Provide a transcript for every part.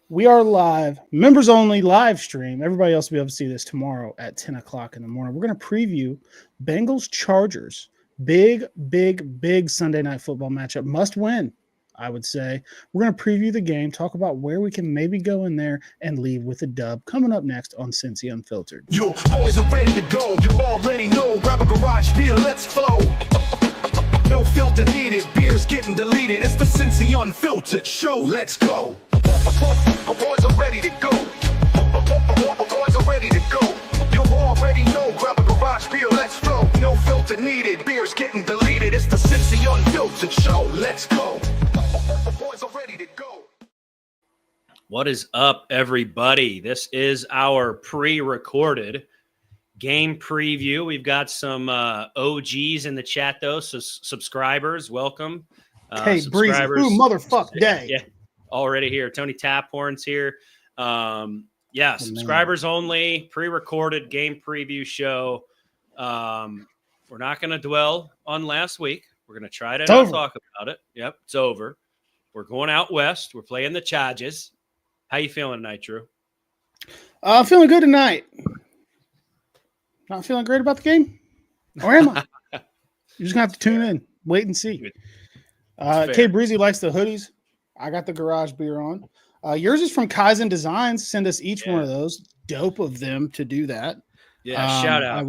We are live, members only live stream. Everybody else will be able to see this tomorrow at 10 o'clock in the morning. We're going to preview Bengals Chargers. Big Sunday night football matchup. Must win, I would say. We're going to preview the game, talk about where we can maybe go in there and leave with a dub. Coming up next on Cincy Unfiltered. Your boys are ready to go. You already know. Grab a garage beer, let's flow. No filter needed. Beer's getting deleted. It's the Cincy Unfiltered show. Let's go. Our boys are ready to go. Our boys are ready to go. You already know. Grab a garage beer, let's flow. No filter needed. Beer's getting deleted. It's the Cincy Unfiltered show. Let's go. Our boys are ready to go. What is up, everybody? This is our pre-recorded game preview. We've got some OGs in the chat, though, so subscribers, welcome. Hey, Breezy, who motherfuck day. Yeah, already here. Tony Taphorn's here. Subscribers only, pre-recorded game preview show. We're not going to dwell on last week. We're going to try to not talk about it. Yep, it's over. We're going out west. We're playing the Chargers. How you feeling tonight, Drew? Feeling good tonight. Not feeling great about the game? Or am I? You're just going to have to tune in. Wait and see. K Breezy likes the hoodies. I got the garage beer on. Yours is from Kaizen Designs. Send us each one of those. Dope of them to do that. Yeah, shout out.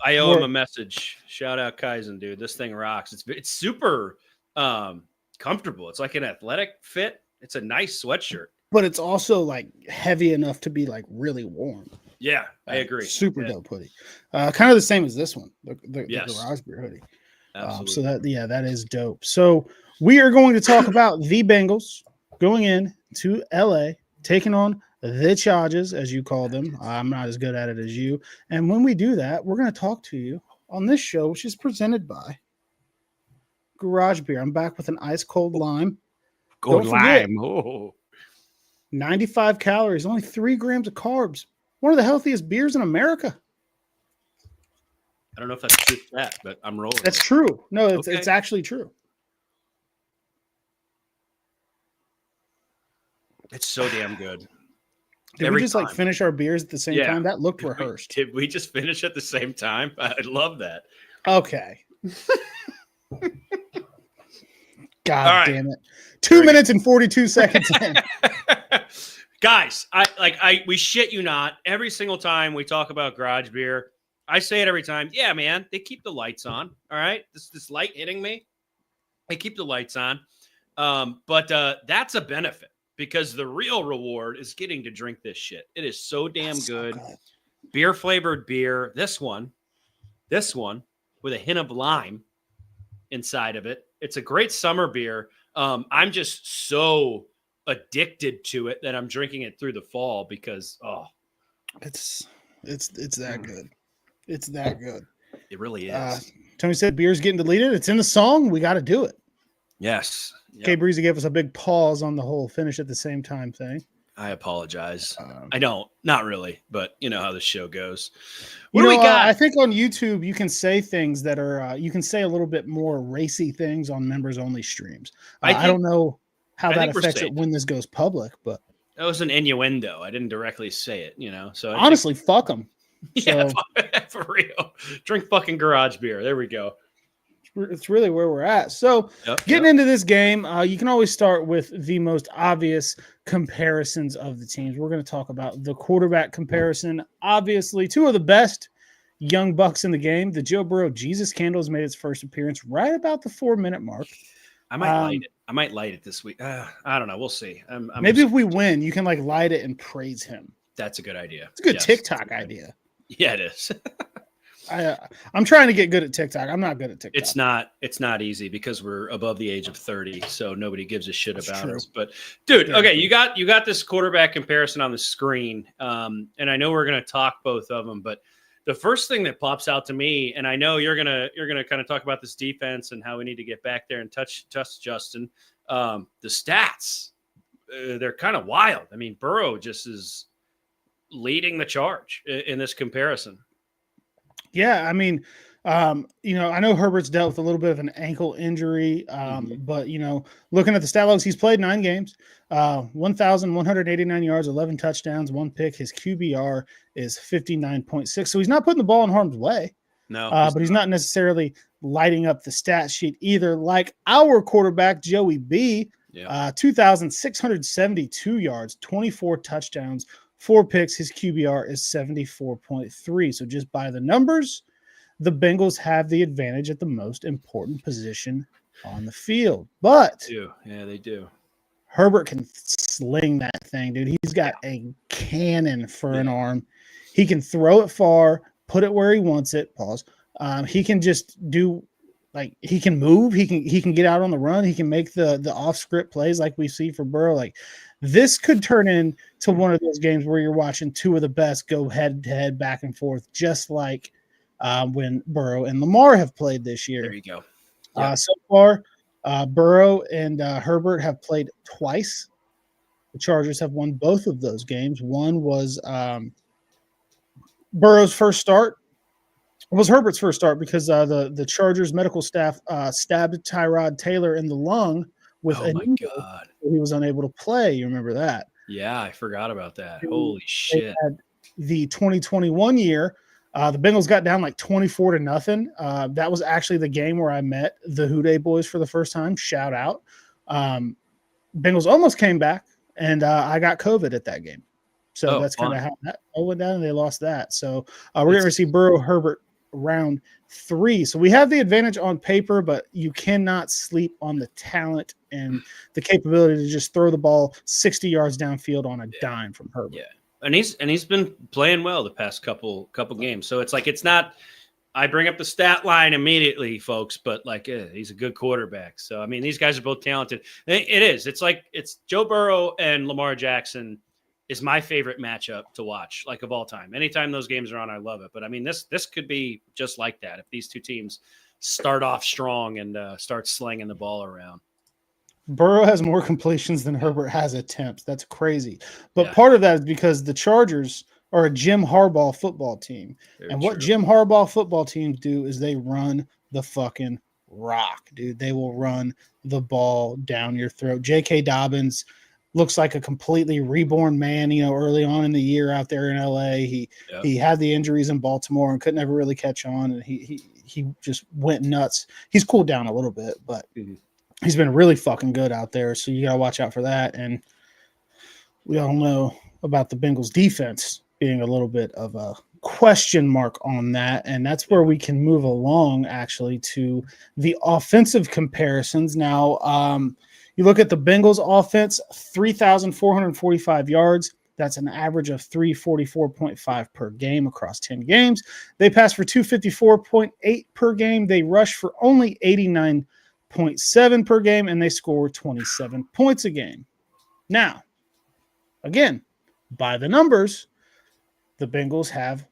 I owe him a message. Shout out Kaizen, dude. This thing rocks. It's super comfortable. It's like an athletic fit. It's a nice sweatshirt. But it's also like heavy enough to be like really warm. Yeah, I agree. Super dope hoodie. Kind of the same as this one, the garage beer hoodie. Absolutely. That is dope. So we are going to talk about the Bengals going in to LA, taking on the Chargers, as you call them. I'm not as good at it as you. And when we do that, we're going to talk to you on this show, which is presented by Garage Beer. I'm back with an ice cold lime. Cold lime. Oh. 95 calories, only 3 grams of carbs. One of the healthiest beers in America. I don't know if that's true for that, but I'm rolling. That's true. No, it's actually true. It's so damn good. Did we just like finish our beers at the same time? That looked rehearsed. Did we just finish at the same time? I love that. Okay. God damn it. 2 minutes and 42 seconds in. Guys, we shit you not. Every single time we talk about garage beer, I say it every time. Yeah, man, they keep the lights on. All right. This light hitting me. They keep the lights on. But that's a benefit because the real reward is getting to drink this shit. It is so damn good. So good. Beer flavored beer. This one with a hint of lime inside of it. It's a great summer beer. I'm just so addicted to it that I'm drinking it through the fall because it's that good. It's that good. It really is. Tony said beer's getting deleted. It's in the song. We got to do it. Yes. Yep. K Breezy gave us a big pause on the whole finish at the same time thing. I apologize. I don't, not really, but you know how the show goes. What do we got? I think on YouTube you can say things that are you can say a little bit more racy things on members only streams. I don't know how that affects it when this goes public, but that was an innuendo. I didn't directly say it, So honestly, fuck them. Yeah, for real. Drink fucking garage beer. There we go. It's really where we're at. So getting into this game, you can always start with the most obvious comparisons of the teams. We're going to talk about the quarterback comparison. Obviously, two of the best young bucks in the game. The Joe Burrow Jesus candle has made its first appearance right about the 4-minute mark. I might light it. I might light it this week. I don't know. We'll see. Maybe if we win, you can like light it and praise him. That's a good idea. It's a good TikTok idea. Yeah, it is. I'm trying to get good at TikTok. I'm not good at TikTok. It's not easy because we're above the age of 30, so nobody gives a shit about us. But dude, okay, you got this quarterback comparison on the screen, and I know we're gonna talk both of them, but the first thing that pops out to me, and I know you're gonna kind of talk about this defense and how we need to get back there and touch Justin. The stats, they're kind of wild. I mean, Burrow just is leading the charge in this comparison. Yeah, I mean, I know Herbert's dealt with a little bit of an ankle injury, Mhm. but looking at the stat logs, he's played 9 games, 1,189 yards, 11 touchdowns, 1 pick. His QBR is 59.6, so he's not putting the ball in harm's way, No, but he's not necessarily lighting up the stat sheet either. Like our quarterback Joey B, Yeah. 2,672 yards, 24 touchdowns, 4 picks. His QBR is 74.3. So just by the numbers, the Bengals have the advantage at the most important position on the field. But Yeah, they do. Herbert can sling that thing, dude. He's got a cannon for an arm. He can throw it far, put it where he wants it. Pause. He can just do he can move. He can get out on the run. He can make the off script plays like we see for Burrow. Like this could turn into one of those games where you're watching two of the best go head to head, back and forth, just like when Burrow and Lamar have played this year. There you go. So far, Burrow and Herbert have played twice. The Chargers have won both of those games. One was Burrow's first start. It was Herbert's first start because the Chargers medical staff stabbed Tyrod Taylor in the lung with a needle. God. He was unable to play. You remember that? Yeah, I forgot about that. Holy shit. The 2021 year, the Bengals got down like 24-0. That was actually the game where I met the Houday boys for the first time. Shout out. Bengals almost came back, and I got COVID at that game. So that's kind of how that went down, and they lost that. So we're going to see Burrow Herbert round 3. So we have the advantage on paper, but you cannot sleep on the talent and the capability to just throw the ball 60 yards downfield on a dime from Herbert. Yeah. And he's been playing well the past couple games. So it's like, it's not, I bring up the stat line immediately, folks, but he's a good quarterback. So, I mean, these guys are both talented. It is. It's like, it's Joe Burrow and Lamar Jackson is my favorite matchup to watch, of all time. Anytime those games are on, I love it. But I mean, this could be just like that if these two teams start off strong and start slinging the ball around. Burrow has more completions than Herbert has attempts. That's crazy. But part of that is because the Chargers are a Jim Harbaugh football team. What Jim Harbaugh football teams do is they run the fucking rock, dude. They will run the ball down your throat. J.K. Dobbins looks like a completely reborn man, early on in the year out there in LA. He had the injuries in Baltimore and couldn't ever really catch on. And he just went nuts. He's cooled down a little bit, but he's been really fucking good out there. So you got to watch out for that. And we all know about the Bengals defense being a little bit of a question mark on that. And that's where we can move along actually to the offensive comparisons. Now, you look at the Bengals offense, 3,445 yards. That's an average of 344.5 per game across 10 games. They pass for 254.8 per game. They rush for only 89.7 per game, and they score 27 points a game. Now, again, by the numbers, the Bengals have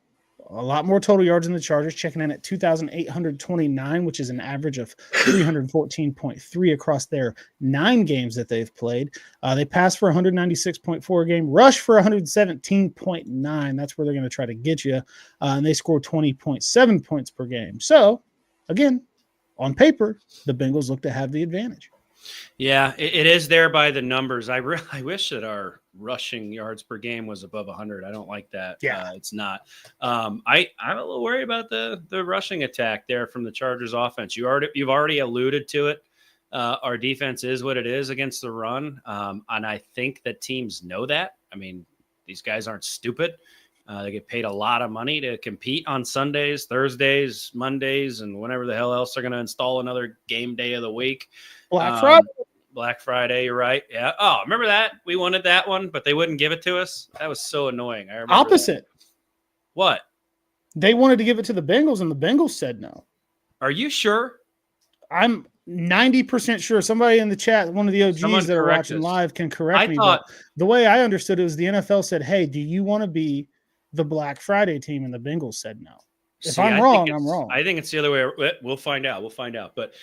a lot more total yards than the Chargers, checking in at 2,829, which is an average of 314.3 across their 9 games that they've played. They pass for 196.4 a game, rush for 117.9. That's where they're going to try to get you. And they score 20.7 points per game. So, again, on paper, the Bengals look to have the advantage. Yeah, it is there by the numbers. I wish that our rushing yards per game was above 100. I don't like that. Yeah, it's not. I'm a little worried about the rushing attack there from the Chargers offense. You've already alluded to it. Our defense is what it is against the run, and I think that teams know that. I mean, these guys aren't stupid. They get paid a lot of money to compete on Sundays, Thursdays, Mondays, and whenever the hell else they're going to install another game day of the week. Black Friday, you're right. Yeah. Oh, remember that? We wanted that one, but they wouldn't give it to us. That was so annoying. I remember Opposite. That. What? They wanted to give it to the Bengals, and the Bengals said no. Are you sure? I'm 90% sure. Somebody in the chat, one of the OGs that are watching live, can correct me. But the way I understood it was the NFL said, hey, do you want to be the Black Friday team? And the Bengals said no. If I'm wrong, I'm wrong. I think it's the other way. We'll find out. But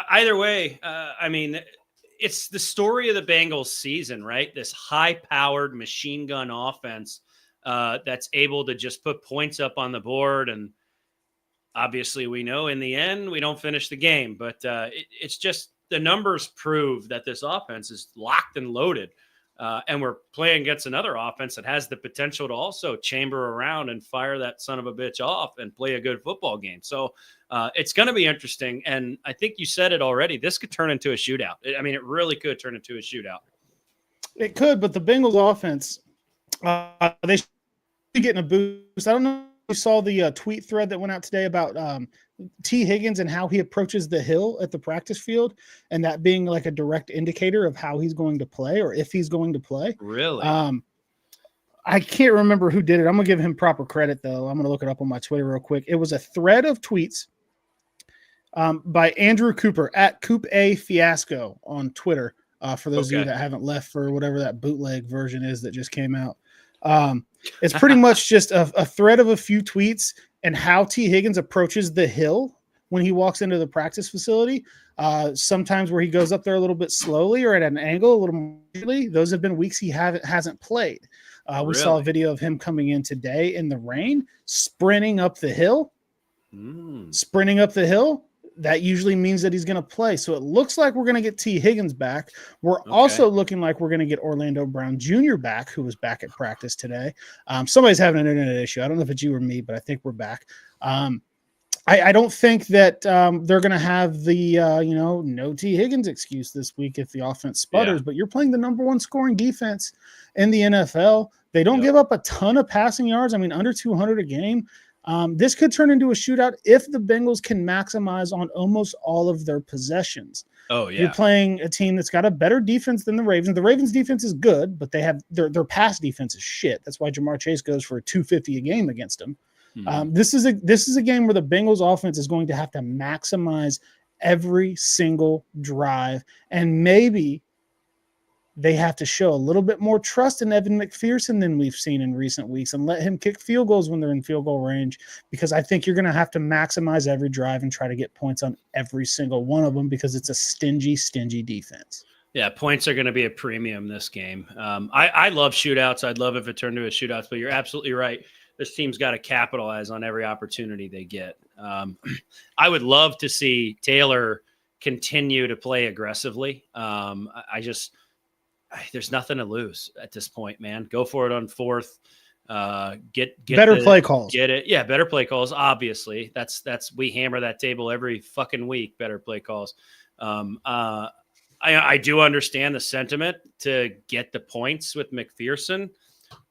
either way, I mean, it's the story of the Bengals season, right? This high-powered machine gun offense that's able to just put points up on the board. And obviously, we know in the end we don't finish the game, but it's just the numbers prove that this offense is locked and loaded. And we're playing against another offense that has the potential to also chamber around and fire that son of a bitch off and play a good football game. So it's going to be interesting. And I think you said it already. This could turn into a shootout. I mean, it really could turn into a shootout. It could, but the Bengals offense, they should be getting a boost. I don't know if you saw the tweet thread that went out today about T. Higgins and how he approaches the hill at the practice field, and that being like a direct indicator of how he's going to play or if he's going to play. Really? I can't remember who did it. I'm going to give him proper credit, though. I'm going to look it up on my Twitter real quick. It was a thread of tweets by Andrew Cooper at Coop A Fiasco on Twitter. For those of you that haven't left for whatever that bootleg version is that just came out. It's pretty much just a thread of a few tweets and how T. Higgins approaches the hill when he walks into the practice facility. Sometimes where he goes up there a little bit slowly or at an angle a little more quickly. Those have been weeks he hasn't played. We saw a video of him coming in today in the rain, sprinting up the hill. That usually means that he's going to play. So it looks like we're going to get T. Higgins back. We're also looking like we're going to get Orlando Brown Jr. back, who was back at practice today. Somebody's having an internet issue. I don't know if it's you or me, but I think we're back. I don't think that they're going to have the, no T. Higgins excuse this week if the offense sputters, but you're playing the number one scoring defense in the NFL. They don't give up a ton of passing yards. I mean, under 200 a game. This could turn into a shootout if the Bengals can maximize on almost all of their possessions. Oh, yeah. You're playing a team that's got a better defense than the Ravens. The Ravens' defense is good, but they have their pass defense is shit. That's why Jamar Chase goes for a 250 a game against them. This is a game where the Bengals offense is going to have to maximize every single drive, and maybe they have to show a little bit more trust in Evan McPherson than we've seen in recent weeks and let him kick field goals when they're in field goal range, because I think you're going to have to maximize every drive and try to get points on every single one of them because it's a stingy defense. Yeah, points are going to be a premium this game. I love shootouts. I'd love if it turned into a shootout, but you're absolutely right. This team's got to capitalize on every opportunity they get. I would love to see Taylor continue to play aggressively. There's nothing to lose at this point, man. Go for it on fourth. Get better play calls. Get it. Yeah, better play calls. Obviously, that's we hammer that table every fucking week. Better play calls. I do understand the sentiment to get the points with McPherson,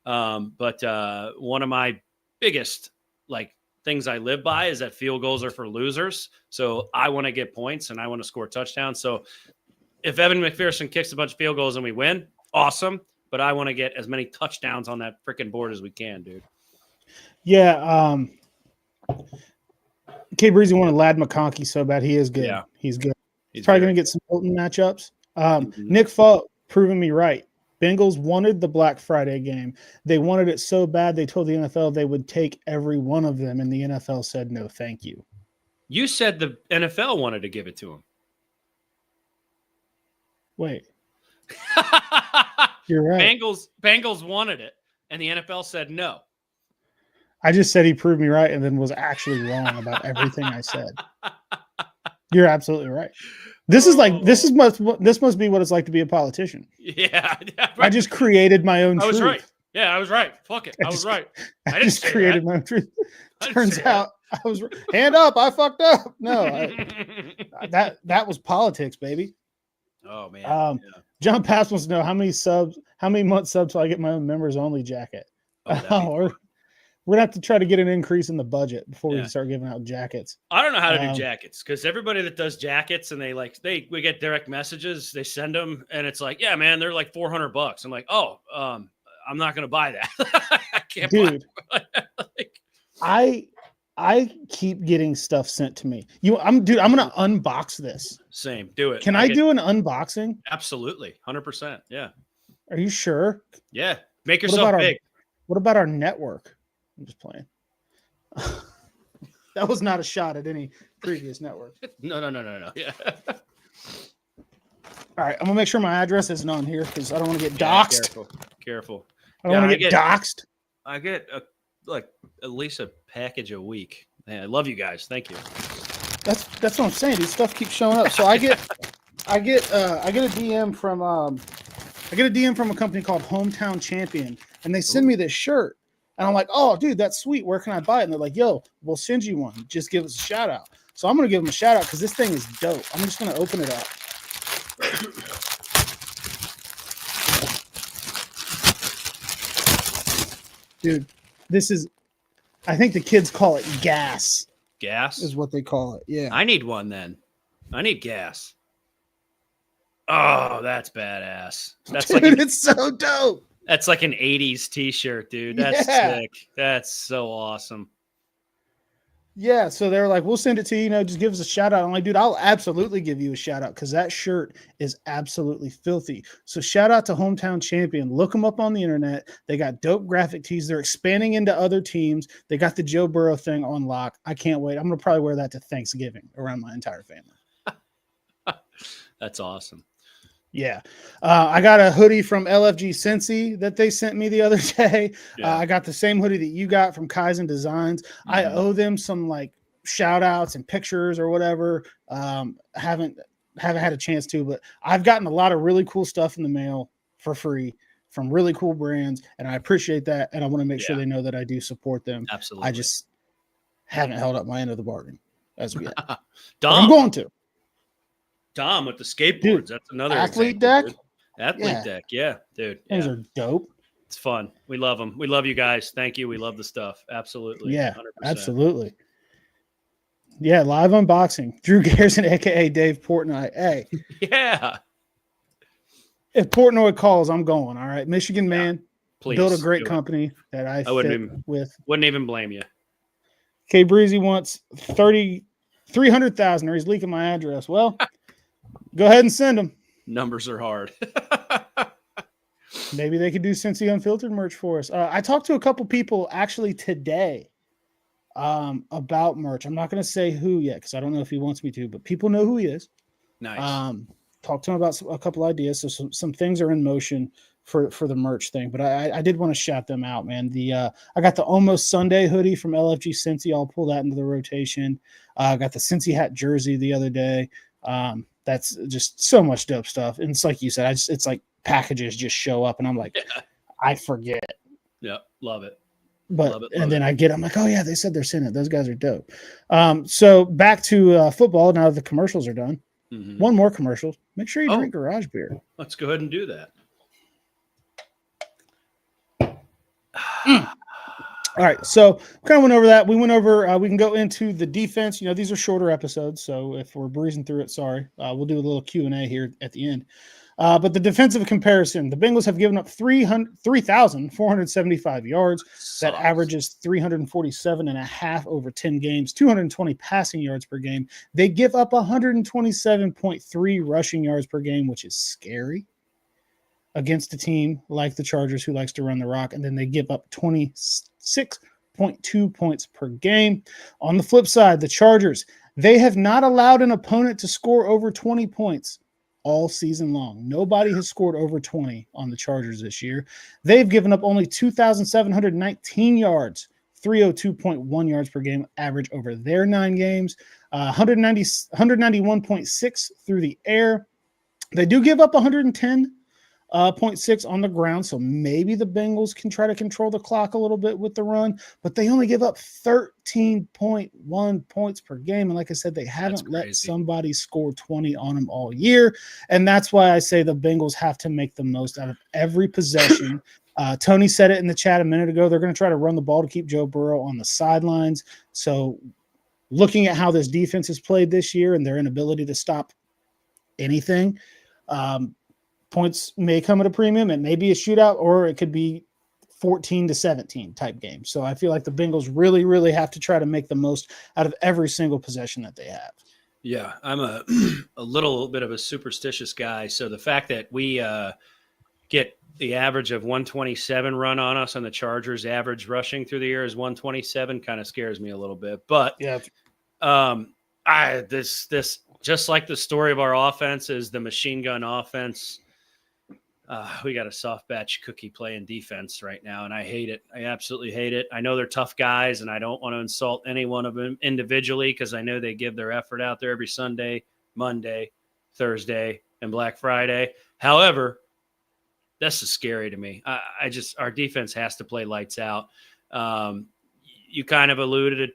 but one of my biggest things I live by is that field goals are for losers. So I want to get points and I want to score touchdowns. So if Evan McPherson kicks a bunch of field goals and we win, awesome. But I want to get as many touchdowns on that freaking board as we can, dude. Yeah. K Breezy wanted Lad McConkey so bad. He is good. Yeah. He's good. He's probably going to get some Hilton matchups. Nick Falk proving me right. Bengals wanted the Black Friday game. They wanted it so bad they told the NFL they would take every one of them, and the NFL said no, thank you. You said the NFL wanted to give it to him. Wait. You're right. Bengals wanted it, and the NFL said no. I just said he proved me right and then was actually wrong about everything I said. You're absolutely right. This must be what it's like to be a politician. Yeah. Right. I just created my own truth. I was right. Yeah, I was right. Fuck it. I was right. I just created my own truth. Turns out I was hand up. I fucked up. No, that was politics, baby. Oh man. Yeah. John Pass wants to know how many month subs till I get my own members only jacket. We're gonna have to try to get an increase in the budget before we start giving out jackets. I don't know how to do jackets because everybody that does jackets and we get direct messages, they send them and it's like, yeah, man, they're like $400. I'm like, I'm not gonna buy that. I can't buy it. I keep getting stuff sent to me. I'm gonna unbox this. Same, do it. Can I do an unboxing? Absolutely, 100%. Yeah. Are you sure? Yeah. Make yourself big. What about our network? I'm just playing. That was not a shot at any previous network. No. Yeah. All right, I'm gonna make sure my address isn't on here because I don't want to get doxxed. Careful. I don't want to get doxxed. I get at least a package a week. Man, I love you guys. Thank you. That's what I'm saying. These stuff keeps showing up. So I get a DM from a company called Hometown Champion, and they send me this shirt, and I'm like, oh, dude, that's sweet. Where can I buy it? And they're like, yo, we'll send you one. Just give us a shout out. So I'm gonna give them a shout out because this thing is dope. I'm just gonna open it up. Dude, this is, I think the kids call it gas. Gas Is what they call it. Yeah. I need one then. I need gas. Oh, that's badass. That's Dude, like it's so dope. that's like an 80s t-shirt, dude. That's Yeah. sick. That's so awesome. Yeah, so they're like, we'll send it to you, just give us a shout out. I'm like, dude, I'll absolutely give you a shout out because that shirt is absolutely filthy. So shout out to Hometown Champion. Look them up on the internet. They got dope graphic tees. They're expanding into other teams. They got the Joe Burrow thing on lock. I can't wait. I'm going to probably wear that to Thanksgiving around my entire family. That's awesome. Yeah. I got a hoodie from LFG Cincy that they sent me the other day. Yeah. I got the same hoodie that you got from Kaizen Designs. I owe them some like shout outs and pictures or whatever. Haven't had a chance to, but I've gotten a lot of really cool stuff in the mail for free from really cool brands. And I appreciate that. And I want to make sure they know that I do support them. Absolutely. I just haven't held up my end of the bargain as of yet. I'm Dom going to. Dom with the skateboards. Dude, That's another athlete example, deck. dude. Athlete deck. Yeah, dude. Those Yeah. are dope. It's fun. We love them. We love you guys. Thank you. We love the stuff. Absolutely. Yeah, 100%. absolutely. Yeah, live unboxing. Drew Garrison, aka Dave Portnoy. Hey, Yeah. if Portnoy calls, I'm going. All right, Michigan man, Please build a great do it. company that I wouldn't fit even- with. Wouldn't even blame you. K Breezy wants 300,000, or he's leaking my address. Well, go ahead and send them. Numbers are hard. Maybe they could do Cincy Unfiltered merch for us. I talked to a couple people actually today about merch. I'm not going to say who yet because I don't know if he wants me to, but people know who he is. Nice. Talked to him about a couple ideas. So some things are in motion for the merch thing, but I did want to shout them out, man. I got the Almost Sunday hoodie from LFG Cincy. I'll pull that into the rotation. I got the Cincy hat jersey the other day. That's just so much dope stuff. And it's like you said, it's like packages just show up and I'm like, I forget. Yeah. Love it. But Love it, and love then I'm like, oh yeah, they said they're sending it. Those guys are dope. So back to football. Now the commercials are done. Mhm. One more commercial. Make sure you drink garage beer. Let's go ahead and do that. All right, so kind of went over that. We went over. We can go into the defense. These are shorter episodes, so if we're breezing through it, sorry. We'll do a little Q&A here at the end. But the defensive comparison: the Bengals have given up 3,475 yards. That averages 347.5 over 10 games, 220 passing yards per game. They give up 127.3 rushing yards per game, which is scary against a team like the Chargers who likes to run the rock, and then they give up 26.2 points per game. On the flip side, the Chargers, they have not allowed an opponent to score over 20 points all season long. Nobody has scored over 20 on the Chargers this year. They've given up only 2,719 yards, 302.1 yards per game average over their 9 games, 191.6 through the air. They do give up 110.6 on the ground, so maybe the Bengals can try to control the clock a little bit with the run, but they only give up 13.1 points per game, and like I said, they haven't let somebody score 20 on them all year, and that's why I say the Bengals have to make the most out of every possession. Tony said it in the chat a minute ago. They're going to try to run the ball to keep Joe Burrow on the sidelines, so looking at how this defense has played this year and their inability to stop anything, points may come at a premium. It may be a shootout, or it could be 14-17 type game. So I feel like the Bengals really, really have to try to make the most out of every single possession that they have. Yeah, I'm a little bit of a superstitious guy. So the fact that we get the average of 127 run on us and the Chargers average rushing through the year is 127 kind of scares me a little bit. But yeah, this just like the story of our offense is the machine gun offense. We got a soft batch cookie playing defense right now, and I hate it. I absolutely hate it. I know they're tough guys, and I don't want to insult any one of them individually because I know they give their effort out there every Sunday, Monday, Thursday, and Black Friday. However, this is scary to me. Our defense has to play lights out. You kind of alluded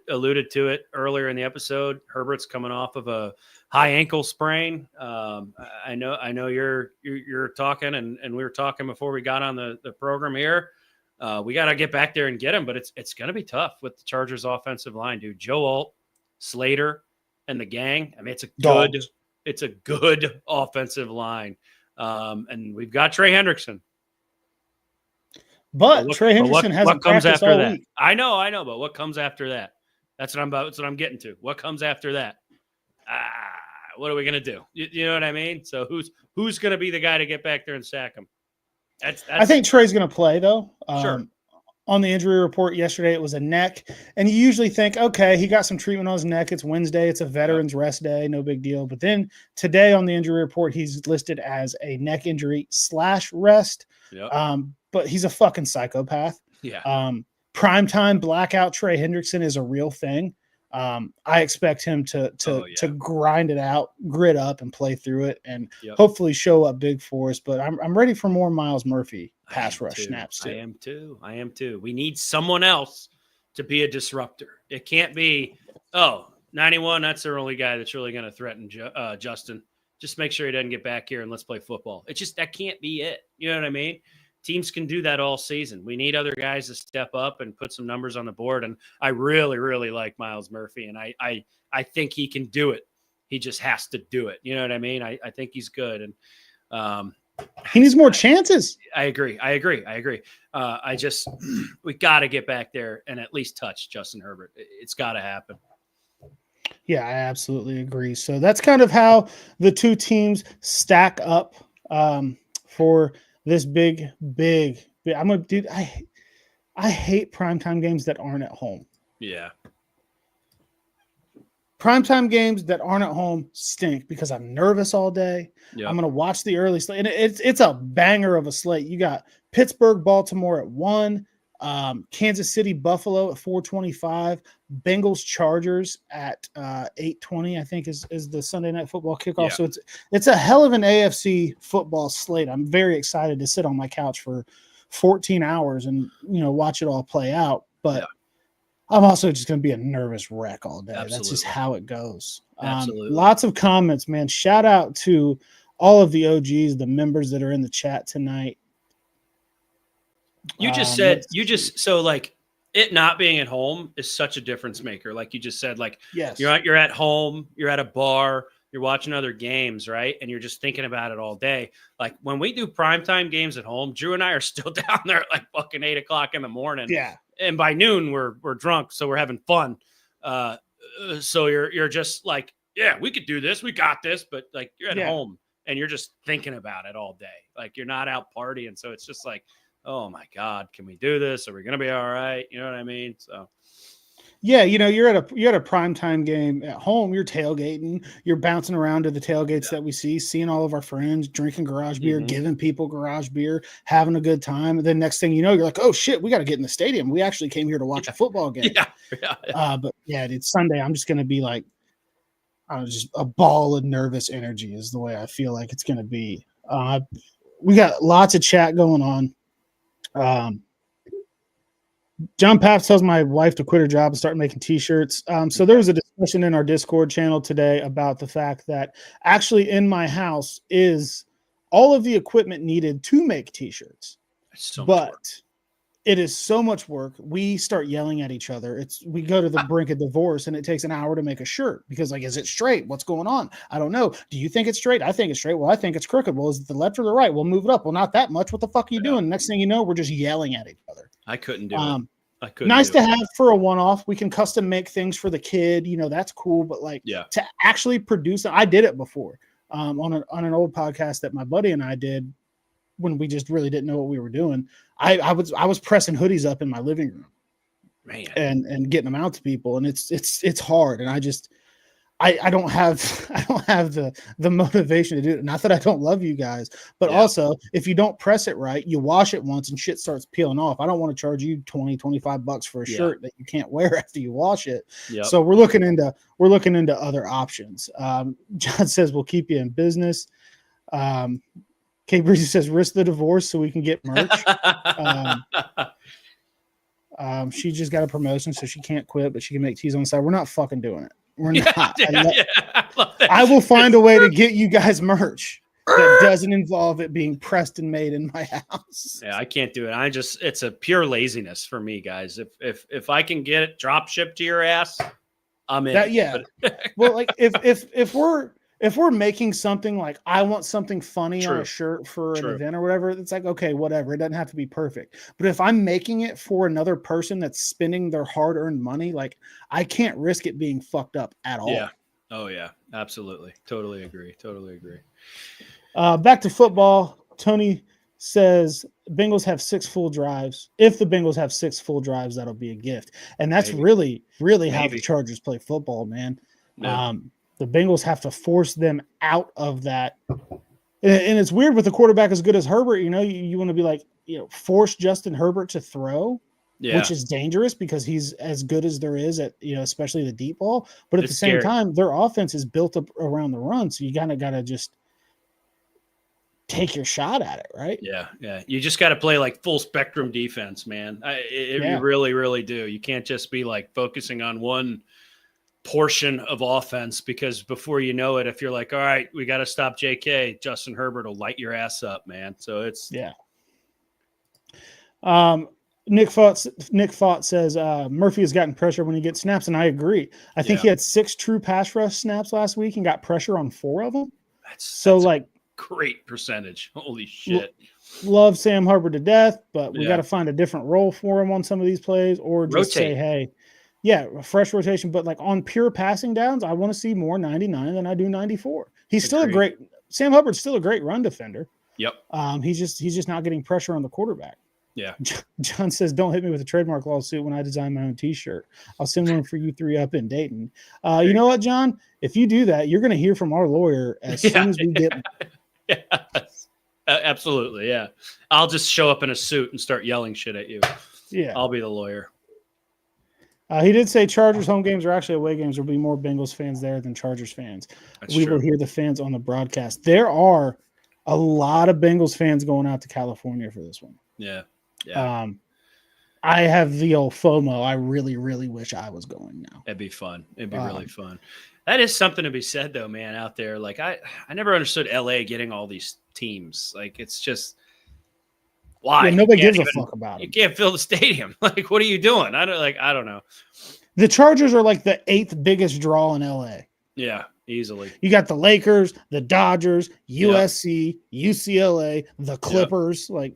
to it earlier in the episode. Herbert's coming off of a high ankle sprain. I know you're talking, and we were talking before we got on the program here. We got to get back there and get him, but it's going to be tough with the Chargers offensive line, dude. Joe Alt, Slater, and the gang. I mean, it's a good offensive line. And we've got Trey Hendrickson. But Trey Hendrickson hasn't practiced all week. I know, but what comes after that? That's what I'm getting to. What comes after that? What are we gonna do? You know what I mean? So who's gonna be the guy to get back there and sack him? I think Trey's gonna play though. Sure. On the injury report yesterday, it was a neck, and you usually think, okay, he got some treatment on his neck. It's Wednesday. It's a veterans rest day. No big deal. But then today on the injury report, he's listed as a neck injury / rest. Yep. But he's a fucking psychopath. Yeah. Primetime blackout Trey Hendrickson is a real thing. I expect him to grind it out, grit up, and play through it, and hopefully show up big for us. But I'm ready for more Miles Murphy pass rush snaps too. I am too. We need someone else to be a disruptor. It can't be 91. That's the only guy that's really going to threaten Justin. Just make sure he doesn't get back here and let's play football. It's just that can't be it. You know what I mean? Teams can do that all season. We need other guys to step up and put some numbers on the board. And I really, really like Miles Murphy, and I think he can do it. He just has to do it. You know what I mean? I think he's good, and he needs more chances. I agree. We got to get back there and at least touch Justin Herbert. It's got to happen. Yeah, I absolutely agree. So that's kind of how the two teams stack up for this big. Dude, I hate primetime games that aren't at home. Yeah. Primetime games that aren't at home stink because I'm nervous all day. Yep. I'm going to watch the early slate. And it's a banger of a slate. You got Pittsburgh, Baltimore at 1, Kansas City, Buffalo at 4:25, Bengals, Chargers at 8:20, I think is the Sunday night football kickoff. Yeah. So it's a hell of an AFC football slate. I'm very excited to sit on my couch for 14 hours and, watch it all play out. But I'm also just going to be a nervous wreck all day. Absolutely. That's just how it goes. Absolutely. Lots of comments, man. Shout out to all of the OGs, the members that are in the chat tonight. You just said it not being at home is such a difference maker. Like you just said, yes, you're at home, you're at a bar, you're watching other games, right? And you're just thinking about it all day. Like when we do primetime games at home, Drew and I are still down there at like fucking 8 o'clock in the morning. Yeah. And by noon we're drunk, so we're having fun. So you're just like, yeah, we could do this, we got this, but like you're at home and you're just thinking about it all day. Like you're not out partying, so it's just like, oh my God, can we do this? Are we gonna be all right? You know what I mean? So yeah, you're at a primetime game at home, you're tailgating, you're bouncing around to the tailgates that we see, seeing all of our friends, drinking garage beer, giving people garage beer, having a good time. And then next thing you know, you're like, oh shit, we got to get in the stadium. We actually came here to watch a football game. But yeah, it's Sunday. I'm just going to be like, just a ball of nervous energy is the way I feel like it's going to be. We got lots of chat going on. John Paff tells my wife to quit her job and start making T-shirts. So there was a discussion in our Discord channel today about the fact that actually in my house is all of the equipment needed to make T-shirts. But it is so much work. We start yelling at each other. We go to the brink of divorce, and it takes an hour to make a shirt because, like, is it straight? What's going on? I don't know. Do you think it's straight? I think it's straight. Well, I think it's crooked. Well, is it the left or the right? We'll move it up. Well, not that much. What the fuck are you doing? Next thing you know, we're just yelling at each other. I couldn't do it. Nice to have for a one-off. We can custom make things for the kid. That's cool. But to actually produce it, I did it before on an old podcast that my buddy and I did when we just really didn't know what we were doing. I was pressing hoodies up in my living room, man, and getting them out to people, and it's hard. And I don't have the motivation to do it. Not that I don't love you guys, but also if you don't press it right, you wash it once and shit starts peeling off. I don't want to charge you $20-$25 for a shirt that you can't wear after you wash it. Yep. So we're looking into other options. John says we'll keep you in business. Kate Breezy says risk the divorce so we can get merch. She just got a promotion, so she can't quit, but she can make teas on the side. We're not fucking doing it. We're not. I will find a way to get you guys merch that doesn't involve it being pressed and made in my house. Yeah, I can't do it. It's a pure laziness for me, guys. If I can get it drop shipped to your ass, I'm in. Well, like if we're making something like I want something funny on a shirt for an event or whatever, it's like, okay, whatever. It doesn't have to be perfect. But if I'm making it for another person that's spending their hard-earned money, like I can't risk it being fucked up at all. Yeah. Oh yeah, absolutely. Totally agree. Back to football. Tony says Bengals have 6 full drives. If the Bengals have 6 full drives, that'll be a gift. And that's really how the Chargers play football, man. Yeah. The Bengals have to force them out of that. And it's weird with a quarterback as good as Herbert, you want to be like, force Justin Herbert to throw, which is dangerous because he's as good as there is at, especially the deep ball. But at the same time, their offense is built up around the run. So you kind of got to just take your shot at it, right? Yeah. You just got to play like full spectrum defense, man. You really, really do. You can't just be like focusing on one portion of offense, because before you know it, if you're like, all right, we got to stop JK, Justin Herbert will light your ass up, man. So it's Nick Fott says Murphy has gotten pressure when he gets snaps, and I agree. I think he had 6 true pass rush snaps last week and got pressure on 4 of them. That's like great percentage. Holy shit. Love Sam Hubbard to death, but we got to find a different role for him on some of these plays, or just say, hey, a fresh rotation. But like on pure passing downs, I want to see more 99 than I do 94. He's still Sam Hubbard's still a great run defender. Yep. He's just not getting pressure on the quarterback. Yeah. John says, don't hit me with a trademark lawsuit when I design my own t-shirt. I'll send one for you 3 up in Dayton. You know what, John? If you do that, you're going to hear from our lawyer as soon as we get. Absolutely. Yeah. I'll just show up in a suit and start yelling shit at you. Yeah. I'll be the lawyer. He did say Chargers home games are actually away games. There'll be more Bengals fans there than Chargers fans. We will hear the fans on the broadcast. There are a lot of Bengals fans going out to California for this one. Yeah. I have the old FOMO. I really, really wish I was going now. It'd be fun. It'd be really fun. That is something to be said, though, man, out there. Like, I never understood LA getting all these teams. Like, it's just why? Yeah, nobody gives a fuck about it. You can't fill the stadium. Like, what are you doing? I don't know. The Chargers are like the 8th biggest draw in LA. Yeah, easily. You got the Lakers, the Dodgers, USC, UCLA, the Clippers. Like,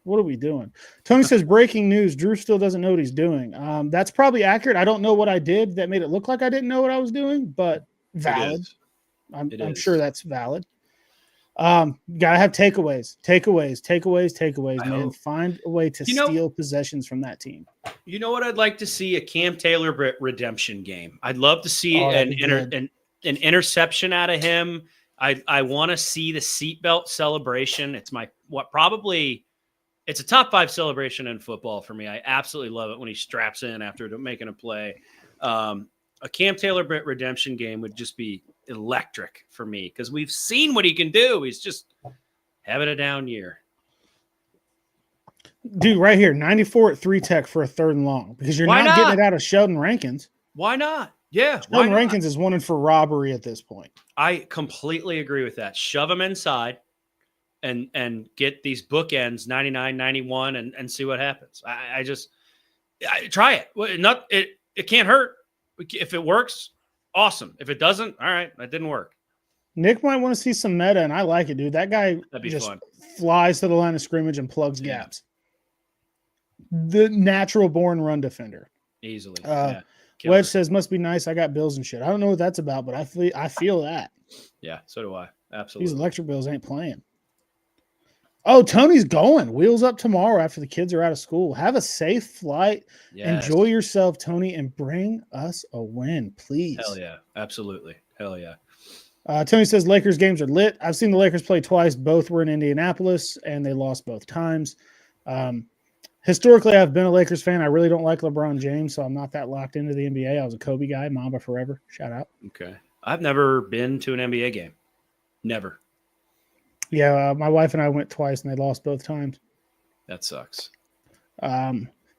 what are we doing? Tony says, breaking news. Drew still doesn't know what he's doing. That's probably accurate. I don't know what I did that made it look like I didn't know what I was doing, but valid. I'm sure that's valid. Gotta have takeaways, man. Find a way to steal possessions from that team. You know what? I'd like to see a Cam Taylor redemption game. I'd love to see an interception out of him. I want to see the seatbelt celebration. It's a top 5 celebration in football for me. I absolutely love it when he straps in after making a play. A Cam Taylor redemption game would just be electric for me because we've seen what he can do. He's just having a down year. Dude, right here, 94 at 3-tech for a 3rd and long because you're not getting it out of Sheldon Rankins. Why not? Yeah. Sheldon Rankins is wanted for robbery at this point. I completely agree with that. Shove him inside and get these bookends 99, 91 and see what happens. I try it. It can't hurt. If it works, awesome. If it doesn't, all right, that didn't work. Nick might want to see some meta, and I like it, dude. That guy just flies to the line of scrimmage and plugs gaps. The natural born run defender. Easily. Wedge says, must be nice. I got bills and shit. I don't know what that's about, but I feel that. Yeah, so do I. Absolutely. These electric bills ain't playing. Oh, Tony's going. Wheels up tomorrow after the kids are out of school. Have a safe flight. Yes. Enjoy yourself, Tony, and bring us a win, please. Hell yeah. Absolutely. Hell yeah. Tony says Lakers games are lit. I've seen the Lakers play twice. Both were in Indianapolis, and they lost both times. Historically, I've been a Lakers fan. I really don't like LeBron James, so I'm not that locked into the NBA. I was a Kobe guy, Mamba forever. Shout out. Okay. I've never been to an NBA game. Never. Yeah, my wife and I went twice, and they lost both times. That sucks.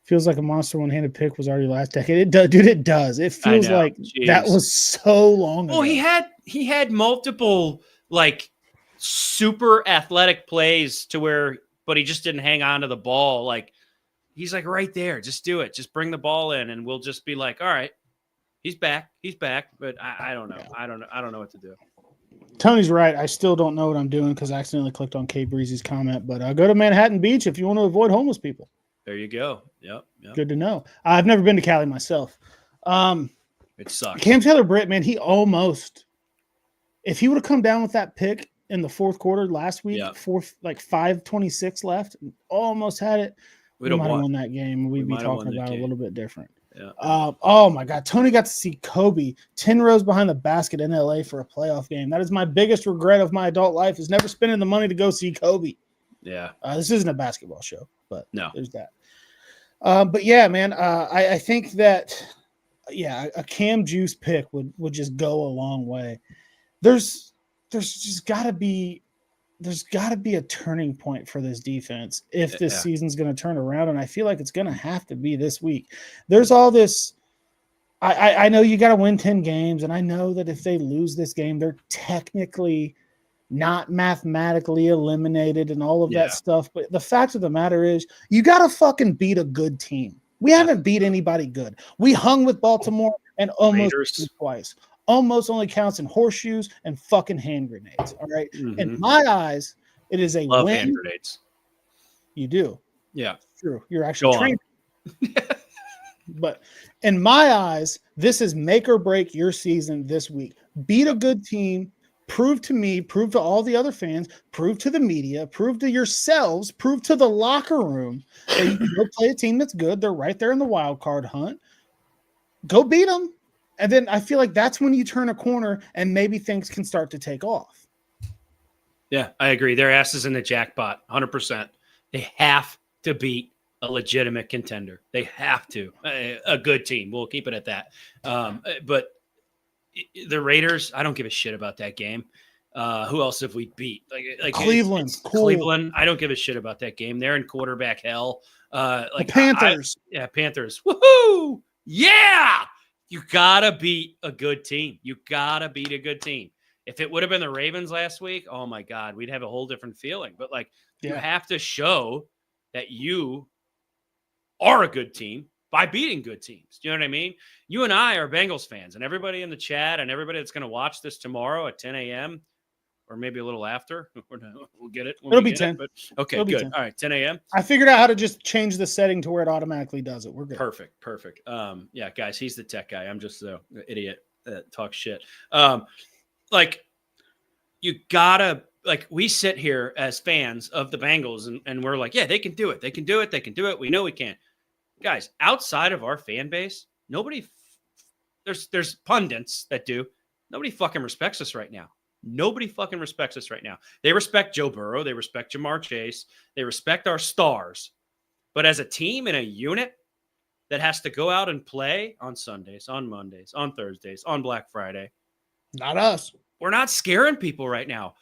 Feels like a monster one-handed pick was already last decade. It does, dude. It does. It feels like that was so long ago. Well, he had multiple like super athletic plays to where, but he just didn't hang on to the ball. Like he's like right there. Just do it. Just bring the ball in, and we'll just be like, all right, he's back. He's back. But I don't know. Yeah. I don't know what to do. Tony's right. I still don't know what I'm doing because I accidentally clicked on K Breezy's comment. But go to Manhattan Beach if you want to avoid homeless people. There you go. Yep. Good to know. I've never been to Cali myself. It sucks. Cam Taylor-Britt, man, he almost, if he would have come down with that pick in the fourth quarter last week, 5:26 left, almost had it. We might have won that game. We'd be talking about it a little bit different. Yeah. Oh my God. Tony got to see Kobe 10 rows behind the basket in LA for a playoff game. That is my biggest regret of my adult life, is never spending the money to go see Kobe. Yeah. This isn't a basketball show, but no, there's that. But yeah, man, I think that, a Cam Juice pick would just go a long way. There's just got to be a turning point for this defense if this season's going to turn around, and I feel like it's going to have to be this week. There's all this. I know you got to win 10 games, and I know that if they lose this game, they're technically not mathematically eliminated and all of that stuff. But the fact of the matter is, you got to fucking beat a good team. We haven't beat anybody good. We hung with Baltimore and almost twice. Almost only counts in horseshoes and fucking hand grenades. All right. Mm-hmm. In my eyes, it is a Love win. Hand grenades. You do. Yeah. True. You're actually trained. But in my eyes, this is make or break your season this week. Beat a good team. Prove to me, prove to all the other fans, prove to the media, prove to yourselves, prove to the locker room that you can go play a team that's good. They're right there in the wild card hunt. Go beat them. And then I feel like that's when you turn a corner and maybe things can start to take off. Yeah, I agree. Their ass is in the jackpot, 100%. They have to beat a legitimate contender. They have to. A good team. We'll keep it at that. But the Raiders, I don't give a shit about that game. Who else have we beat? Like Cleveland. It's cool. Cleveland. I don't give a shit about that game. They're in quarterback hell. The Panthers. Panthers. Woohoo! Yeah! You gotta beat a good team. You gotta beat a good team. If it would have been the Ravens last week, oh my God, we'd have a whole different feeling. But you have to show that you are a good team by beating good teams. Do you know what I mean? You and I are Bengals fans, and everybody in the chat and everybody that's going to watch this tomorrow at 10 a.m. or maybe a little after. We'll get it. It'll be 10. Okay, It'll good. 10. All right, 10 a.m. I figured out how to just change the setting to where it automatically does it. We're good. Perfect. Yeah, guys, he's the tech guy. I'm just an idiot that talks shit. You gotta, we sit here as fans of the Bengals and we're like, yeah, they can do it. They can do it. They can do it. We know we can. Guys, outside of our fan base, there's pundits that do. Nobody fucking respects us right now. Nobody fucking respects us right now. They respect Joe Burrow. They respect Jamar Chase. They respect our stars. But as a team and a unit that has to go out and play on Sundays, on Mondays, on Thursdays, on Black Friday. Not us. We're not scaring people right now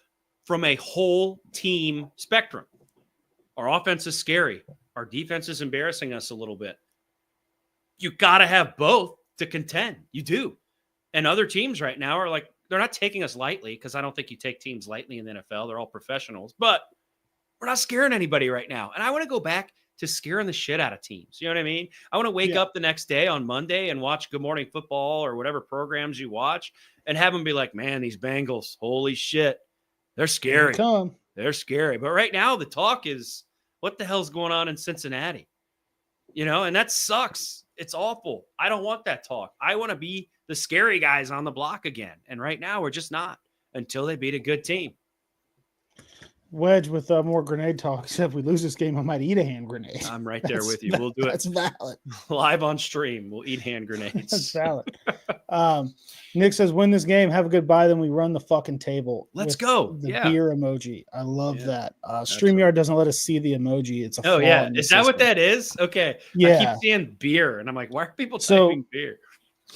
from a whole team spectrum. Our offense is scary. Our defense is embarrassing us a little bit. You got to have both to contend. You do. And other teams right now are they're not taking us lightly, because I don't think you take teams lightly in the NFL. They're all professionals. But we're not scaring anybody right now. And I want to go back to scaring the shit out of teams. You know what I mean? I want to wake up the next day on Monday and watch Good Morning Football or whatever programs you watch and have them be like, man, these Bengals, holy shit, they're scary. They're scary. But right now the talk is, what the hell's going on in Cincinnati? And that sucks. It's awful. I don't want that talk. I want to be the scary guys on the block again. And right now we're just not, until they beat a good team. Wedge with more grenade talk. Said if we lose this game, I might eat a hand grenade. I'm right there with you. We'll do it That's valid. live on stream. We'll eat hand That's grenades. valid. Nick says, win this game, have a good bye, then we run the fucking table. Let's with go. The Yeah. beer emoji. I love Yeah. that. StreamYard doesn't let us see the emoji. It's a Oh, flaw yeah. in the Is that what system. that is? Okay. I Yeah. keep seeing beer, and I'm like, why are people So- typing beer?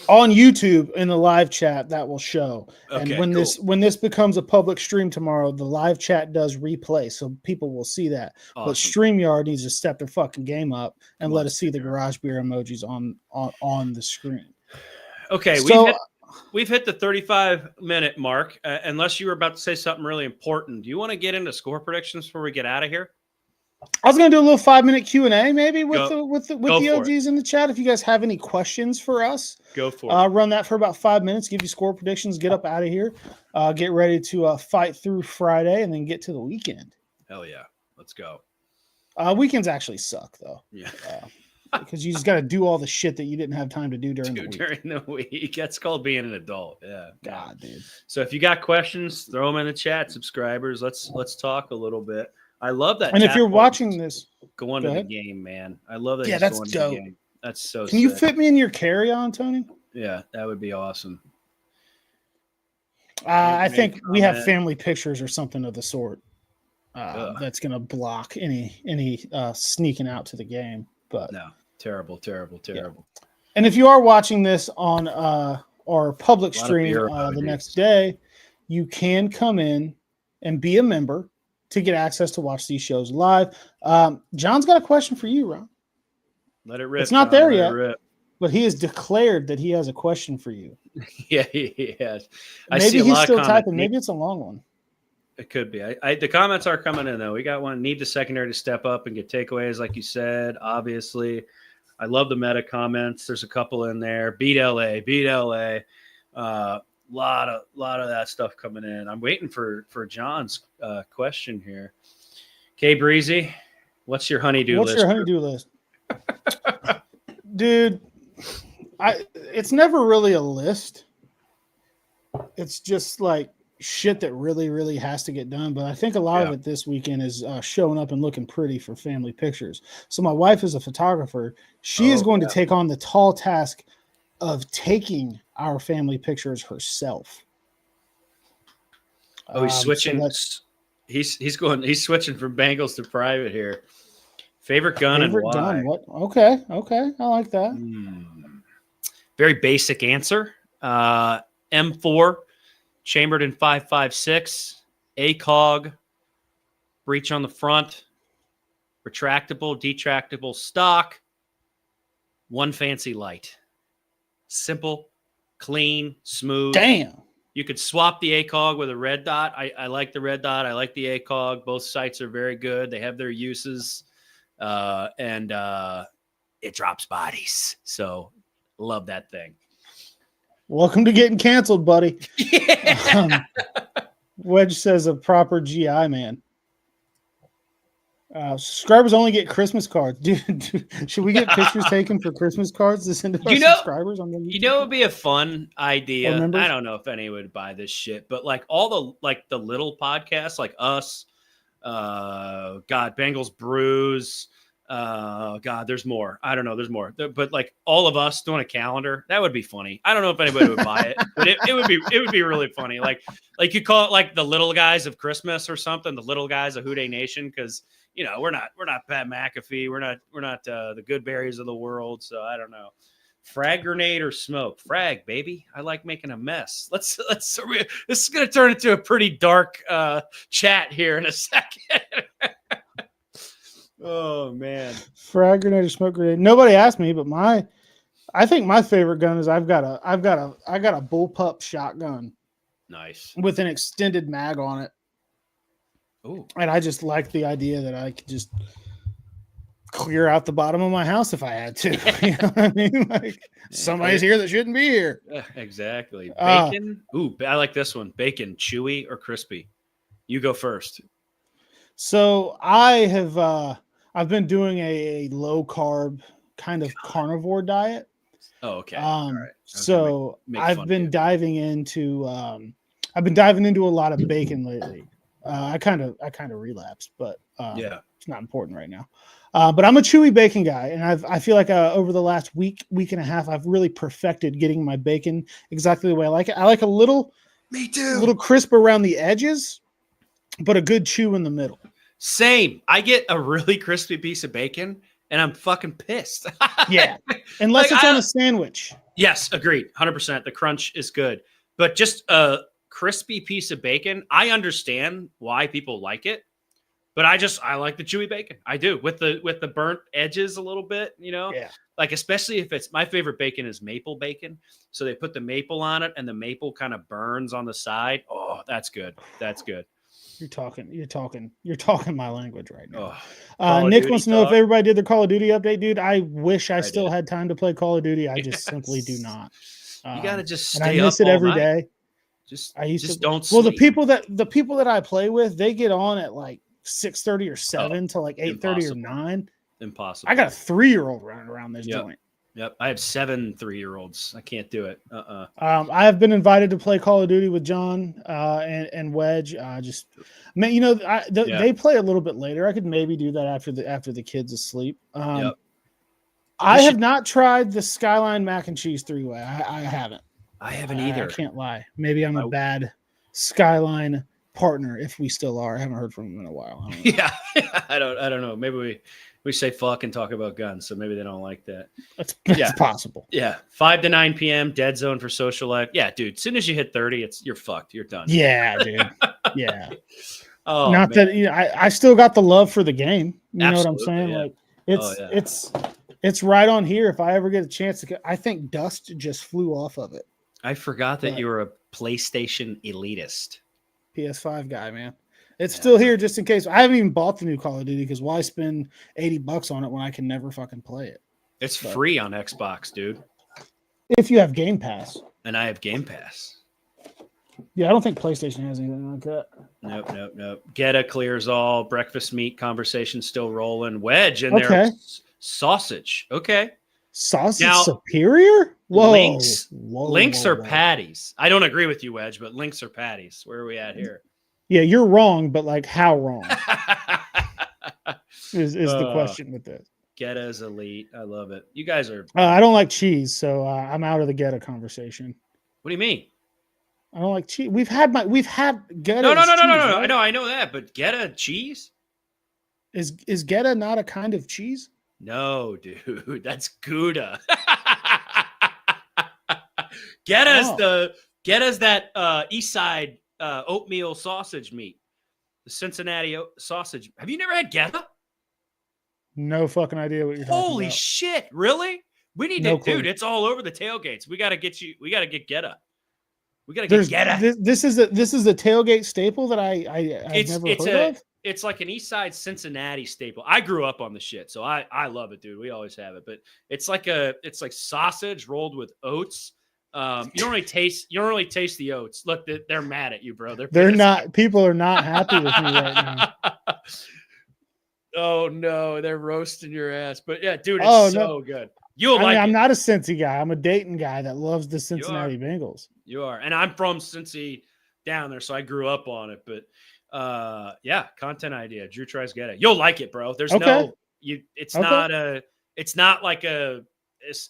On YouTube in the live chat that will show. Okay, And when this becomes a public stream tomorrow, the live chat does replay, so people will see that. But Awesome. StreamYard needs to step their fucking game up and Come let on, us see the garage beer emojis on the screen. Okay, So we've hit the 35-minute mark. Unless you were about to say something really important, do you want to get into score predictions before we get out of here? I was going to do a little 5-minute Q&A maybe with Go the for it. OGs in the chat. If you guys have any questions for us, Go for it. run that for about 5 minutes, give you score predictions, get up out of here, get ready to fight through Friday and then get to the weekend. Hell yeah. Let's go. Weekends actually suck though. Yeah. Because you just got to do all the shit that you didn't have time to do during the week. During the week. That's called being an adult. Yeah. God, dude. So if you got questions, throw them in the chat, subscribers. Let's talk a little bit. I love that. And if chat you're box watching this, going go to the ahead. game, man. I love that. Yeah, he's that's going dope. To the game. That's so Can you sick. fit me in your carry-on, Tony? Yeah, that would be awesome. I Make think a we have comment. family pictures or something of the sort. That's going to block any sneaking out to the game. But No, terrible. and if you are watching this on our public A lot of stream beer the emojis. next day, you can come in and be a member to get access to watch these shows live. John's got a question for you, Ron, Let it rip. It's not John, there let it yet. rip. but he has declared that he has a question for you. Yeah, he has. I Maybe see a he's lot still of comments. typing. Maybe it's a long one. It could be. The comments are coming in though. We got one. Need the secondary to step up and get takeaways, like you said. Obviously, I love the meta comments. There's a couple in there. Beat LA. Lot of that stuff coming in. I'm waiting for John's question here. K Breezy, what's your honeydew What's list? your honeydew list? Dude, it's never really a list. It's just like shit that really, really has to get done. But I think a lot of it this weekend is showing up and looking pretty for family pictures. So my wife is a photographer. She is going to take on the tall task of taking our family pictures herself. Oh, he's switching. So he's switching from Bengals to private here. Favorite gun and why? gun. What? Okay. I like that. Very basic answer. M4, chambered in 5.56, ACOG, breech on the front, retractable, detractable stock, one fancy light. Simple, clean, smooth. Damn. You could swap the ACOG with a red dot. I like the red dot. I like the ACOG. Both sites are very good. They have their uses. And it drops bodies. So love that thing. Welcome to getting canceled, buddy. Yeah. Wedge says a proper GI man. Subscribers only get Christmas cards. Dude, should we get pictures taken for Christmas cards to send to our subscribers? On the It would be a fun idea. Or members? I don't know if anyone would buy this shit, but like all the little podcasts like us, Bengals Brews, there's more. I don't know. There's more. But like all of us doing a calendar, that would be funny. I don't know if anybody would buy it, but it would be really funny. Like you call it like the little guys of Christmas or something, the little guys of Houday Nation, because we're not Pat McAfee. We're not the Goodberries of the world. So I don't know. Frag grenade or smoke? Frag, baby. I like making a mess. This is going to turn into a pretty dark chat here in a second. Oh man. frag grenade or smoke grenade. Nobody asked me, but I think my favorite gun is I got a bullpup shotgun. Nice. With an extended mag on it. Ooh. And I just like the idea that I could just clear out the bottom of my house if I had to. You know what I mean? Like somebody's here that shouldn't be here. Exactly. Bacon. I like this one. Bacon, chewy or crispy? You go first. So I've been doing a low carb kind of carnivore diet. Oh, okay. All right. So make I've fun been of you. diving into a lot of bacon lately. I kind of relapsed, but Yeah. it's not important right now. But I'm a chewy bacon guy, and I feel like over the last week and a half, I've really perfected getting my bacon exactly the way I like it. I like a little crisp around the edges, but a good chew in the middle. Same. I get a really crispy piece of bacon, and I'm fucking pissed. Yeah, unless Like, it's on a sandwich. Yes, agreed. 100%. The crunch is good. But just a crispy piece of bacon, I understand why people like it. But I like the chewy bacon. I do with the burnt edges a little bit, Yeah. like especially if it's my favorite bacon is maple bacon. So they put the maple on it and the maple kind of burns on the side. Oh, that's good. That's good. You're talking my language right now. Nick wants to know if everybody did their Call of Duty update, dude. I wish I still had time to play Call of Duty. I just simply do not. You gotta just and stay I miss up it all every night. day. Just I used to don't Well, sleep. the people that I play with, they get on at like 6:30 or 7 to like 8:30 or 9. Impossible. I got a 3-year-old running around this joint. Yep. I have 7 3-year-olds. I can't do it. I have been invited to play Call of Duty with John and Wedge. They play a little bit later. I could maybe do that after the kids asleep. I have not tried the Skyline mac and cheese 3-way. I haven't. I haven't either. I can't lie. Maybe I'm a bad Skyline partner if we still are. I haven't heard from them in a while. I don't know. Maybe we say fuck and talk about guns, so maybe they don't like that. That's possible. Yeah, 5 to 9 p.m. dead zone for social life. Yeah, dude. As soon as you hit 30, you're fucked. You're done. Yeah, dude. Yeah. Oh, not man. That I still got the love for the game. You know what I'm saying? Yeah. Like it's right on here. If I ever get a chance to, I think dust just flew off of it. I forgot that you were a PlayStation elitist. PS5 guy, man. It's still here just in case. I haven't even bought the new Call of Duty because why spend $80 on it when I can never fucking play it? It's free on Xbox, dude. If you have Game Pass. And I have Game Pass. Yeah, I don't think PlayStation has anything like that. Nope. Geta clears all. Breakfast meat conversation still rolling. Wedge in there. Sausage. Okay. Sausage superior? Whoa. Links are patties. I don't agree with you, Wedge, but links are patties. Where are we at here? Yeah, you're wrong, but like how wrong is the question with this. Geta is elite. I love it. You guys are. I don't like cheese, so I'm out of the Geta conversation. What do you mean? I don't like cheese. We've had Geta. No. Right? I know that, but Geta cheese is Geta not a kind of cheese? No, dude, that's Gouda. Geta's that East Side oatmeal sausage meat, the Cincinnati sausage. Have you never had Geta? No fucking idea what you're talking about. Holy shit! Really? We need to, dude. It's all over the tailgates. We got to get you. We got to get Geta. We got to get Geta. This is a tailgate staple that I've never heard of. It's like an East Side Cincinnati staple. I grew up on the shit, so I love it, dude. We always have it, but it's like sausage rolled with oats. You don't really taste the oats. Look, they're mad at you, bro. They're not. People are not happy with me right now. Oh no, they're roasting your ass. But yeah, dude, it's so good. I'm not a Cincy guy. I'm a Dayton guy that loves the Cincinnati Bengals. You are, and I'm from Cincy down there, so I grew up on it. But content idea. Drew tries Geta. You'll like it, bro. There's it's not like a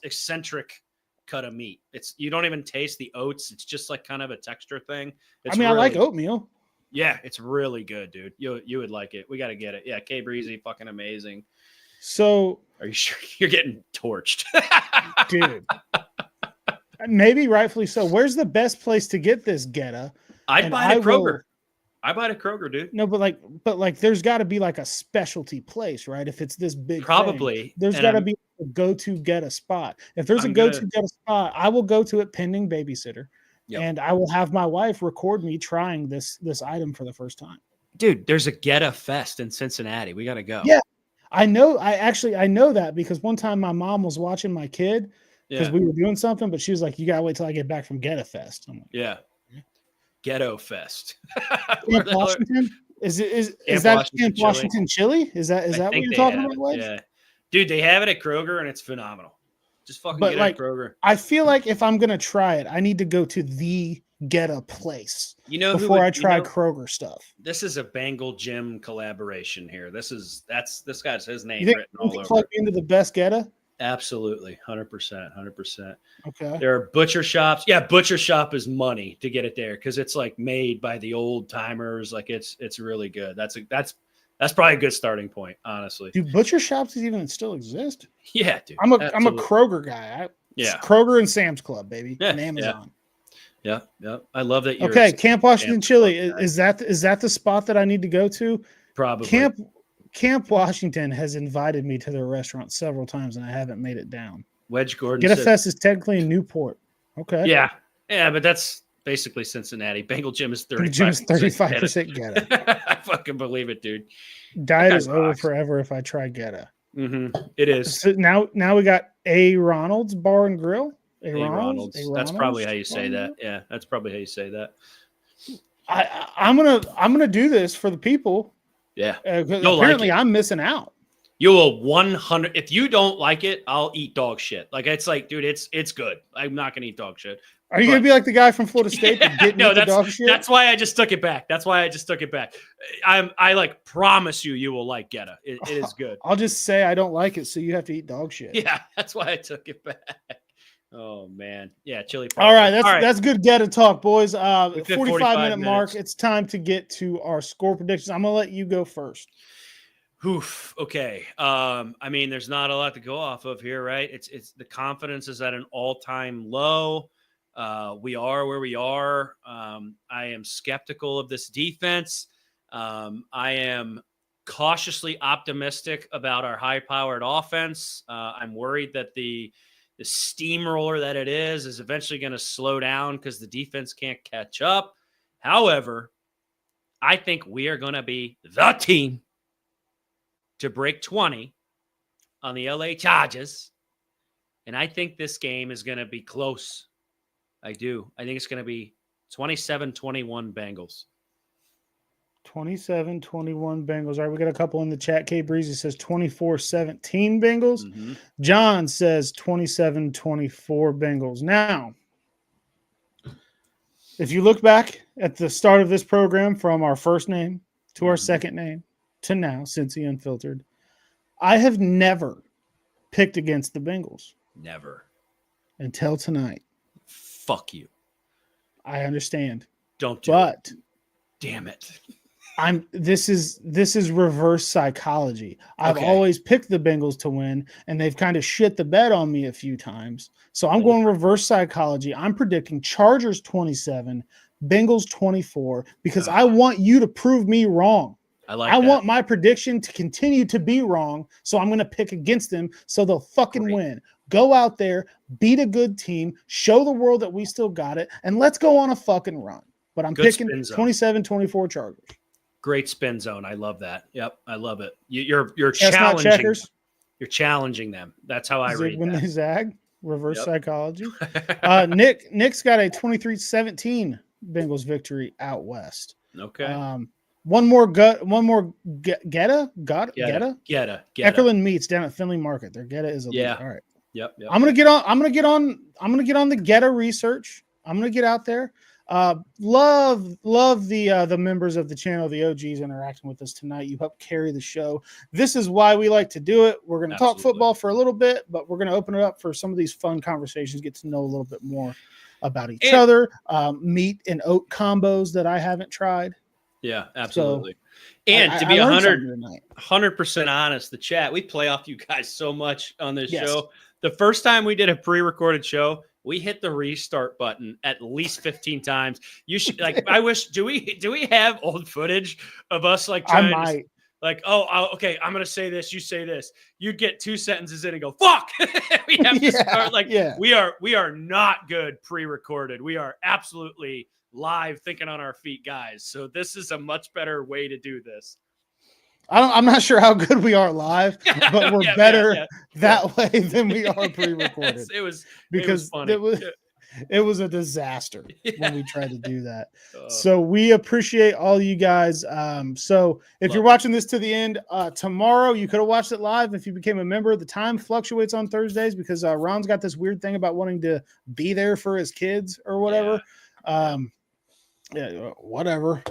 eccentric cut of meat. You don't even taste the oats. It's just like kind of a texture thing. I like oatmeal. Yeah, it's really good, dude. You would like it. We got to get it. Yeah, K Breezy, fucking amazing. So are you sure you're getting torched? Dude. Maybe rightfully so. Where's the best place to get this Geta? I'd buy it at Kroger. I buy it at Kroger, dude. No, but there's got to be like a specialty place, right? If it's this big, probably there's got to be a go-to Geta spot. If there's a go-to Geta spot, I will go to it pending babysitter, and I will have my wife record me trying this item for the first time. Dude, there's a Geta Fest in Cincinnati. We got to go. Yeah, I know. I know that because one time my mom was watching my kid because we were doing something, but she was like, "You gotta wait till I get back from Geta Fest." I'm like, yeah. Ghetto Fest. Camp Washington? Is that Camp Washington chili? Is that what you're talking about? Wedge? Yeah, dude, they have it at Kroger and it's phenomenal. Just fucking get it at Kroger. I feel like if I'm gonna try it, I need to go to the get a place You know who before I would, try Kroger stuff. this is a Bengal Jim collaboration here. This guy's his You name think written we all can over plug it. into the best Geta? Absolutely, 100%. Okay. There are butcher shops. Yeah, butcher shop is money to get it there because it's like made by the old timers. Like it's really good. That's probably a good starting point, honestly. Do butcher shops even still exist? Yeah, dude. I'm a absolutely. Kroger guy. Yeah. Kroger and Sam's Club, baby, Yeah, and Amazon. Yeah. I love that you're Okay, Camp Washington Sam's Chili. Club guy. Is that the spot that I need to go to? Probably. Camp Washington has invited me to their restaurant several times, and I haven't made it down. Wedge Gordon Get a says, Fest is technically in Newport. Okay. Yeah, but that's basically Cincinnati. Bengal Jim is 35%. Jim is 35% Geta. I fucking believe it, dude. Diet That is guy over rocks. forever if I try Geta. It is. So now we got A. Ronald's Bar and Grill. A. Ronald's. That's probably how you say that. Yeah, that's probably how you say that. I'm gonna do this for the people. Yeah. Apparently, I'm missing out. You will 100. If you don't like it, I'll eat dog shit. Like it's like, dude, it's good. I'm not gonna eat dog shit. Are you gonna be like the guy from Florida State that didn't eat the dog shit? That's why I just took it back. I like promise you will like Geta. It is good. I'll just say I don't like it, so you have to eat dog shit. Yeah, that's why I took it back. Oh man, yeah, chili. All right, that's good Geta talk, boys. 45 45-minute mark. minutes. It's time to get to our score predictions. I'm gonna let you go first. Oof. Okay. I mean, there's not a lot to go off of here, right? It's the confidence is at an all-time low. We are where we are. I am skeptical of this defense. I am cautiously optimistic about our high-powered offense. I'm worried that the steamroller that it is eventually going to slow down because the defense can't catch up. However, I think we are going to be the team to break 20 on the LA Chargers. And I think this game is going to be close. I do. I think it's going to be 27-21 Bengals. 27-21 Bengals. All right, we got a couple in the chat. K Breezy says 24-17 Bengals. Mm-hmm. John says 27-24 Bengals. Now, if you look back at the start of this program from our first name to our second name to now, Cincy Unfiltered, I have never picked against the Bengals. Never. Until tonight. Fuck you. I understand. Don't do but it. Damn it. This is reverse psychology. I've always picked the Bengals to win, and they've kind of shit the bed on me a few times. So I'm going reverse psychology. I'm predicting Chargers 27, Bengals 24, because I want you to prove me wrong. I want my prediction to continue to be wrong, so I'm going to pick against them so they'll fucking win. Go out there, beat a good team, show the world that we still got it, and let's go on a fucking run. But I'm picking 27-24 Chargers. Great spin zone. I love that. Yep, I love it. You're challenging them. You're challenging them. That's how I read when that. They zag. Reverse psychology. Nick's got a 23-17 Bengals victory out west. Okay. One more Geta. Eckerland Meats down at Finley Market. Their Geta is elite. Yeah. All right. Yep. I'm gonna get on the Geta research. I'm gonna get out there. Love the members of the channel, the OGs interacting with us tonight. You help carry the show. This is why we like to do it. We're gonna talk football for a little bit, but we're gonna open it up for some of these fun conversations, get to know a little bit more about each other, meat and oat combos that I haven't tried. Yeah, absolutely. So, and to be 100% honest, the chat, we play off you guys so much on this show. The first time we did a pre-recorded show, we hit the restart button at least 15 times. You should I wish, do we have old footage of us like trying okay, I'm going to say this, you say this. You'd get 2 sentences in and go, fuck. We have to start we are not good pre-recorded. We are absolutely live thinking on our feet, guys. So this is a much better way to do this. I'm not sure how good we are live, but we're better that way than we are pre-recorded. It was funny. It was a disaster when we tried to do that. So we appreciate all you guys. So if you're watching this to the end, tomorrow you could have watched it live if you became a member. The time fluctuates on Thursdays because Ron's got this weird thing about wanting to be there for his kids or whatever. Yeah, whatever.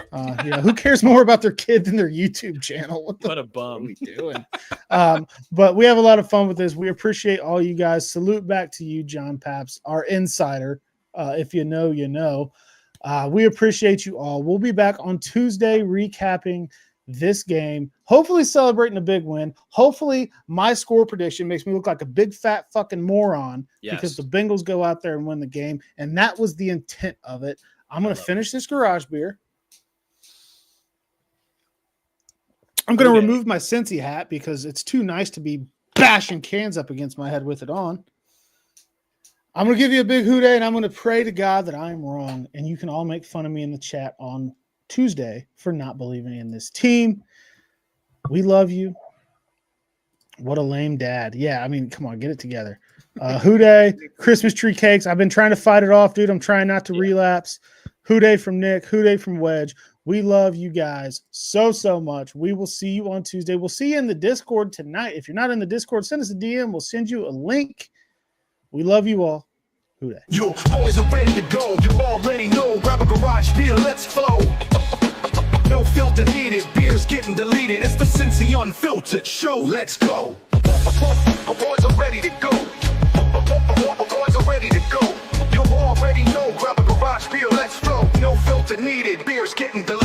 Who cares more about their kid than their YouTube channel? What a What are bum. we doing? But we have a lot of fun with this. We appreciate all you guys. Salute back to you, John Paps, our insider. If you know, you know. We appreciate you all. We'll be back on Tuesday recapping this game, hopefully celebrating a big win. Hopefully my score prediction makes me look like a big fat fucking moron because the Bengals go out there and win the game. And that was the intent of it. I'm going to finish this garage beer. I'm going to remove my Cincy hat because it's too nice to be bashing cans up against my head with it on. I'm going to give you a big hooday, and I'm going to pray to God that I'm wrong, and you can all make fun of me in the chat on Tuesday for not believing in this team. We love you. What a lame dad. Yeah, I mean, come on, get it together. Hooday, Christmas tree cakes. I've been trying to fight it off, dude. I'm trying not to relapse. Hooday from Nick. Hooday from Wedge. We love you guys so, so much. We will see you on Tuesday. We'll see you in the Discord tonight. If you're not in the Discord, send us a DM. We'll send you a link. We love you all. Hooday. Your boys are ready to go. You already know. Grab a garage beer. Let's flow. No filter needed. Beer's getting deleted. It's the Cincy Unfiltered Show. Let's go. Our boys are ready to go. Our boys are ready to go. You already know. Grab a garage beer. Let's flow. No filter needed. Beer's getting deleted.